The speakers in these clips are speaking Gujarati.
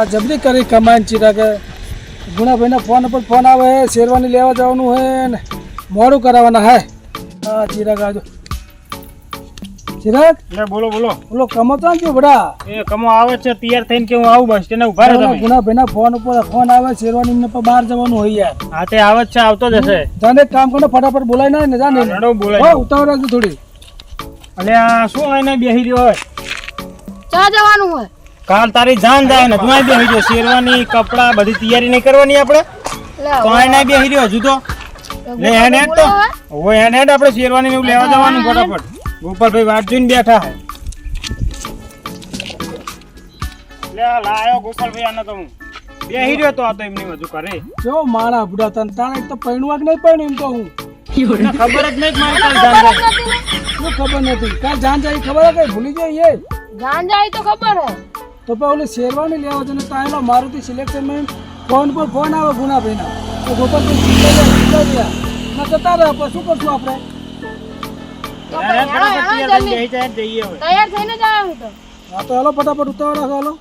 જબરી કરી કમાઈને ચીરા કે ગુણાભાઈના ફોન ઉપર ફોન આવે શેરવાની લેવા જવાનું હોય ને મોડું કરાવવાના હે ચિરાગ આજો ચિરાગ બોલો બોલો બોલો કમો ક્યાં ગયો બડા એ કમો આવે છે તૈયાર થઈને કે હું આવું બસ તેને ઉભા રહો તમે ગુણાભાઈના ફોન ઉપર ફોન આવે શેરવાની ને બહાર જવાનું હોય યાર હા તે આવે જ છે આવતો જ હશે જાને એક કામ કરો ફટાફટ બોલાય ના ને જાને રડો બોલાય ઉતાવળ રાખજો થોડી અને આ શું આઈને બેહી રહ્યો હોય ચા જવાનું હોય કાલ તારી જાન જાય ને તું આઈ બેહી રહ્યો શેરવાની કપડા બધી તૈયારી નહીં કરવાની આપણે તો આઈને બેહી રહ્યો હજુ તો લે હેડ તો ઓય હેડ આપણે શેરવાની ને લેવા જવાનું ફટાફટ ગોપાલભાઈ વાટ જોઈને બેઠા હે લે લાયો ગોપાલભાઈ આને તો હું બેહી રહ્યો તો આ તો એમની હજુ કરે જો મારા બુડા તન તાણે તો પૈણવા કે નહીં પૈણ્યું એમ તો હું ખબર જ નહીં મારી કાલ જાન જાય શું ખબર નથી કાલ જાન જાય ખબર કે ભૂલી જાય એ જાન જાય તો ખબર હે તો પણ ઓલી શેરવાની લેવા છે ને તાયેલો મારુતિ સિલેક્શનમાં ફોન પર ફોન આવે ગુણાભાઈના તો ગોપાલભાઈ ના જતા રહે પણ શું કરશું આપણે તૈયાર થઈને જ આવ્યો તો હા તો હાલો ફટાફટ ઉતાવળ રાખો હાલો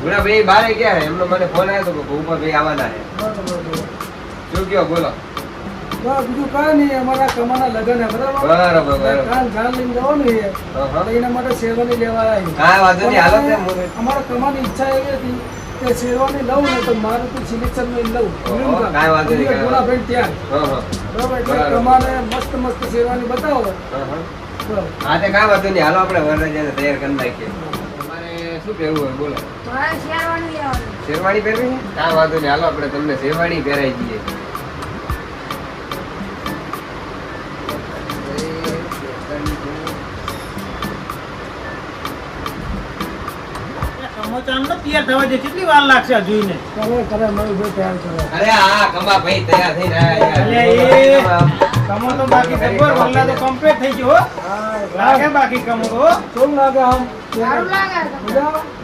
ગુણાભાઈ બારે ગયા હે એમનો મને ફોન આવ્યો તો ગોપાલભાઈ આવવાના હે શું કયો બોલો બીજું કાંઈ નહીં અમારા કમાના લગન હે બરાબર કાલ જાન લઈને જવાનું છે એના માટે શેરવાની લેવા આવી હા વાંધો નહીં હાલો અમારા કમાની ઈચ્છા એવી હતી કે શેરવાની લઉં ને તો મારું તો સિલેક્શન માં લઉં કાંઈ વાંધો નહીં ગુણાભાઈ ત્યાં બરાબર એટલે કમાને મસ્ત મસ્ત શેરવાની બતાવો હા તે કાંઈ વાંધો નહીં હાલો આપણે વરરાજાને તૈયાર કરી નાખીએ તમારે શું કહેવું હોય બોલો મારે શેરવાની લેવાની શેરવાણી પહેરવી છે કાંઈ વાંધો નહીં હાલો આપણે તમને શેરવાણી પહેરાઈ દઈએ તૈયાર થવા દે કેટલી વાર લાગશે જોઈને કરે મયુભાઈ તૈયાર કરે અરે હા કમા ભાઈ તૈયાર થઈને કમો તો બાકી ખબર વલ્લા તો કમ્પ્લીટ થઈ ગયો લાગે બાકી કમો તો કેમ લાગે આમ સારું લાગે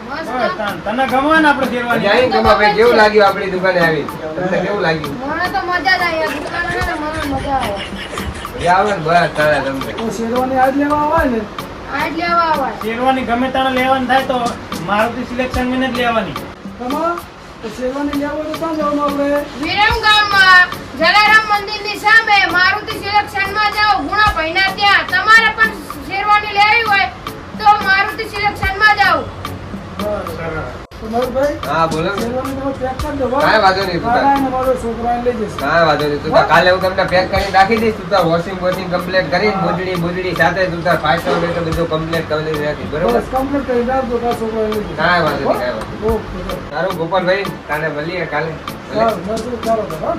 મજા તને ગમે ને આપણે શેરવાની જાય કમા ભાઈ કેવું લાગ્યું આપણી દુકાને આવી તમને કેવું લાગ્યું મને તો મજા જ આવી દુકાને મને મજા આવે આવે ને બસ તારે તમને તો શેરવાની આજ લેવા આવે ને આજ લેવા આવે શેરવાની ગમે તારે લેવાની થાય તો મારુતિ સિલેક્શન માં જ લેવાની કમા તો શેરવાની લેવા તો ક્યાં જવાનું આપણે વિરમ ગામમાં જલારામ મંદિરની સામે મારુતિ સિલેક્શન માં જાઓ ગુણાભાઈના ત્યાં તમારે પણ શેરવાની લેવી હોય તો મારુતિ સિલેક્શન માં જાઓ હા બોલો શેરવાની તમે પેક કરી દો કાંઈ વાંધો નહીં મારો છોકરાને લઈ જશે કાંઈ વાંધો નહીં તું કાલે હું તમને પેક કરીને રાખી દઈશ તું વોશિંગ કમ્પ્લીટ કરીને બુજડી સાથે તું 500 મીટર બધું કમ્પ્લીટ કરી રાખી બરોબર બસ કમ્પ્લીટ કરી રાખજો કા છોકરાને લઈ જશે કાંઈ વાંધો નહીં ઓકે સારું ગોપાલભાઈ કાલે મળીએ કાલે ચાલો ચાલો